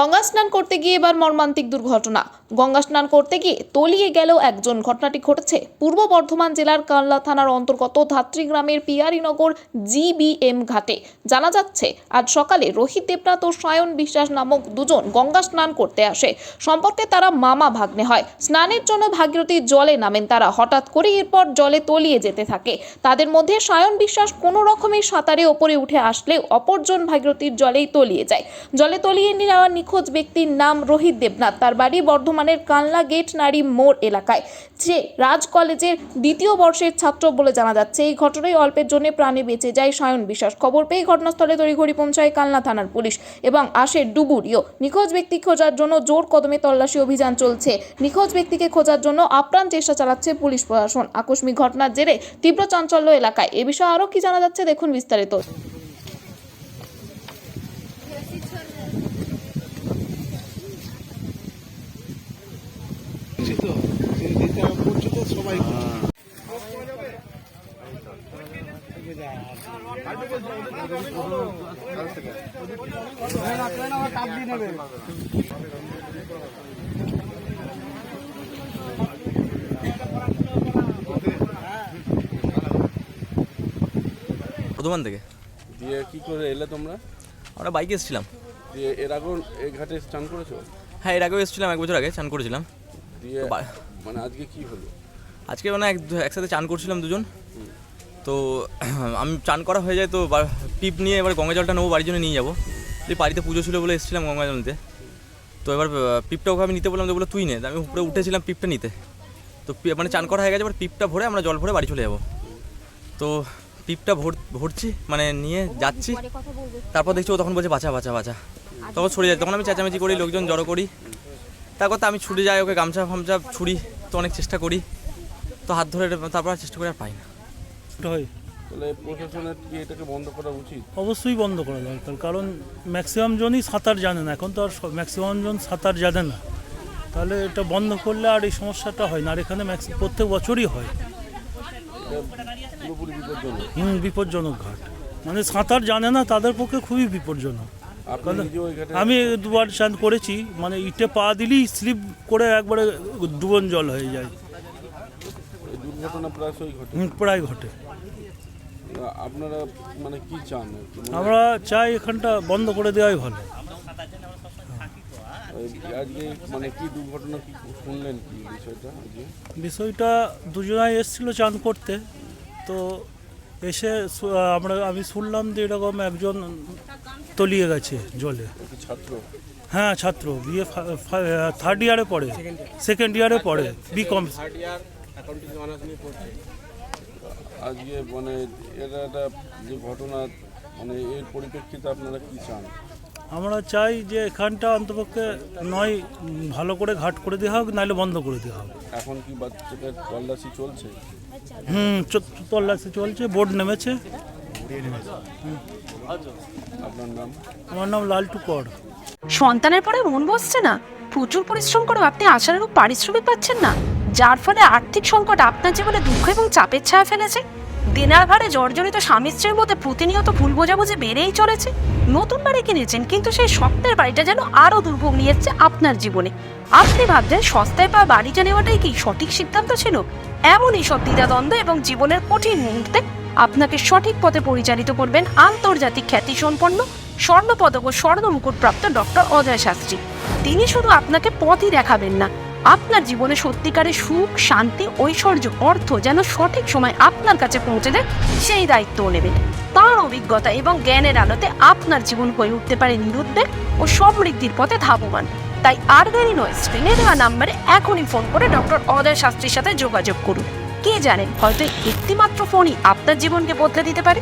গঙ্গা স্নান করতে গিয়ে এবার মর্মান্তিক দুর্ঘটনা। গঙ্গা স্নান করতে গিয়ে তলিয়ে গেল একজন। ঘটনাটি ঘটেছে পূর্ব বর্ধমান জেলার কানলা থানার অন্তর্গত ধাত্রী গ্রামের পিয়ারীনগর জিবিএম ঘাটে। জানা যাচ্ছে আজ সকালে রোহিত দেবনাথ ও সায়ন বিশ্বাস নামক দুজন গঙ্গা স্নান করতে আসে। সম্পর্কে তারা মামা ভাগ্নে হয়। স্নানের জন্য ভাগীরথীর জলে নামেন তারা। হঠাৎ করে এরপর জলে তলিয়ে যেতে থাকে। তাদের মধ্যে সায়ন বিশ্বাস কোনো রকমের সাঁতারে ওপরে উঠে আসলে অপরজন ভাগীরথীর জলেই তলিয়ে যায়। জলে তলিয়ে যাওয়া নিখোঁজ ব্যক্তির নাম রোহিত দেবনাথ। তার বাড়ি বর্ধমানের কানলা গেট নারী মোড় এলাকায়। সে রাজ কলেজের দ্বিতীয় বর্ষের ছাত্র বলে জানা যাচ্ছে। এই ঘটনায় অল্পের জন্য প্রাণে বেঁচে যায় সায়ন বিশ্বাস। খবর পেয়ে ঘটনাস্থলে তড়িঘড়ি পৌঁছায় কানলা থানার পুলিশ এবং আসে ডুবুরিও। নিখোঁজ ব্যক্তি খোঁজার জন্য জোর কদমে তল্লাশি অভিযান চলছে। নিখোঁজ ব্যক্তিকে খোঁজার জন্য আপ্রাণ চেষ্টা চালাচ্ছে পুলিশ প্রশাসন। আকস্মিক ঘটনার জেরে তীব্র চাঞ্চল্য এলাকায়। এ বিষয়ে আরও কি জানা যাচ্ছে দেখুন বিস্তারিত। সবাই বর্ধমান থেকে দিয়ে কি করে এলে তোমরা? আমরা বাইকে এসেছিলাম। দিয়ে এর আগেও এই ঘাটে স্নান করেছো? হ্যাঁ, এর আগেও এসেছিলাম, 1 বছর আগে চান করেছিলাম। দিয়ে মানে আজকে কি হলো? আজকে মানে একসাথে চান করছিলাম দুজন। তো আমি চান করা হয়ে যায় তো পিপ নিয়ে এবার গঙ্গা জলটা নেবো, বাড়ির জন্য নিয়ে যাবো। এই বাড়িতে পুজো ছিল বলে এসেছিলাম গঙ্গা জল নিতে। তো এবার পিপটা ওকে আমি নিতে বললাম, তো বলে তুই নে। আমি উপরে উঠেছিলাম পিপটা নিতে। তো মানে চান করা হয়ে গেছে, এবার পিপটা ভরে আমরা জল ভরে বাড়ি চলে যাবো। তো পিপটা ভরছি মানে নিয়ে যাচ্ছি, তারপর দেখছি ও তখন বলছে বাঁচা বাঁচা বাঁচা। তখন ছড়ে যায়, তখন আমি চেঁচামেচি করি, লোকজন জড়ো করি। তারপর তো আমি ছুটে যাই, ওকে গামছা ফামছা ছুরি তো অনেক চেষ্টা করি, তো হাত ধরে তারপর চেষ্টা করে আর পাই না। তাহলে প্রশাসনের কি এটাকে বন্ধ করা উচিত? অবশ্যই বন্ধ করা দরকার, কারণ ম্যাক্সিমাম জনই সাঁতার জানে না। এখন তো আর ম্যাক্সিমাম জন সাঁতার জানে না, তাহলে এটা বন্ধ করলে আর এই সমস্যাটা হয় না। আর এখানে প্রত্যেক বছরই হয়। পুরোপুরি বিপজ্জনক। বিপজ্জনক ঘাট, মানে সাঁতার জানে না তাদের পক্ষে খুবই বিপজ্জনক। আমি 2 বার চান করেছি, মানে ইটে পা দিলেই স্লিপ করে একবারে ডুবন জল হয়ে যায়। দুর্ঘটনা প্রায় ঘটে। আপনারা মানে কি চান? আমরা চাই এখানটা বন্ধ করে দেওয়াই ভালো। আজকে মানে কি দুর্ঘটনা কি শুনলেন, কি বিষয়টা দুজনাই এসেছিল চান করতে, তো এসে আমি শুনলাম যে এরকম একজন তলিয়ে গেছে জলে। ছাত্র? হ্যাঁ, ছাত্র, বিএ 3rd ইয়ারে পড়ে, 2nd ইয়ারে পড়ে, বিকম। আজকে মানে এটা একটা যে ঘটনা, মানে এর পরিপ্রেক্ষিতে আপনারা কি চান? আমরা চাই যে এখানটা অন্তপক্ষে নয় ভালো করে ঘাট করে দেওয়া হোক, নাহলে বন্ধ করে দেওয়া হোক। এখন কি বাচ্চাদের তল্লাশি চলছে? তল্লাশি চলছে, বোর্ড নেমেছে। আপনার নাম? আমার নাম লালটু কর। সন্তানের পরে মন বসছে না, প্রচুর পরিশ্রম করেও আপনি আশানুরূপ পারিশ্রমিক পাচ্ছেন না, যার ফলে আর্থিক সংকট আপনার জীবনে দুঃখ এবং চাপের ছায়া ফেলেছে। দিনার ভারে জর্জরিত স্বামী স্ত্রীর মধ্যে প্রতিনিয়ত ভুল বোঝাবুঝি বেড়েই চলেছে। নতুন বাড়ি কিনেছেন, কিন্তু সেই স্বপ্নের বাড়িটা যেন আরও দুর্ভোগ নিয়ে এসছে আপনার জীবনে। আপনি ভাবছেন সস্তায় পাওয়া বাড়িটা নেওয়াটাই কি সঠিক সিদ্ধান্ত ছিল? এমনই সব দ্বিধাদ্বন্দ্ব এবং জীবনের কঠিন মুহূর্তে আপনাকে সঠিক পথে পরিচালিত করবেন আন্তর্জাতিক খ্যাতিসম্পন্ন স্বর্ণপদক ও স্বর্ণ মুকুটপ্রাপ্ত ডক্টর অজয় শাস্ত্রী। তিনি শুধু আপনাকে পথই দেখাবেন না, আপনার জীবনে সত্যিকারের সুখ, শান্তি, ঐশ্বর্য, অর্থ যেন সঠিক সময় আপনার কাছে পৌঁছে দেয় সেই দায়িত্বও নেবেন। তাঁর অভিজ্ঞতা এবং জ্ঞানের আলোতে আপনার জীবন হয়ে উঠতে পারে নিরুদ্বেগ ও সমৃদ্ধির পথে ধাবমান। তাই আর দেরি নয়, স্ক্রিনে দেওয়া নাম্বারে এখনই ফোন করে ডক্টর অজয় শাস্ত্রীর সাথে যোগাযোগ করুন। কে জানেন, হয়তো একটিমাত্র ফোনই আপনার জীবনকে বদলে দিতে পারে।